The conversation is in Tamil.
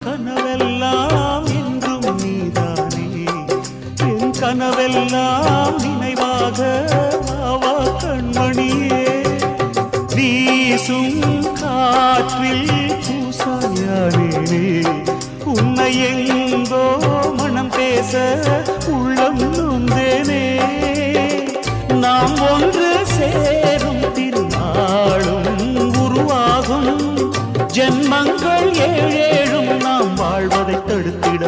கனவெல்லாம் என்றும் நீதானே என் கனவெல்லாம் நினைவாக ஆவா கண்மணியே வீசும் காற்றில் பூசாயானே உன்னை எங்கோ மனம் பேச உள்ளம் நொந்தேனே நாம் ஒன்று சேரும் திருநாளும் உருவாகும் ஜென்மங்கள் ஏழேழும் நாம் வாழ்வதை தடுத்திட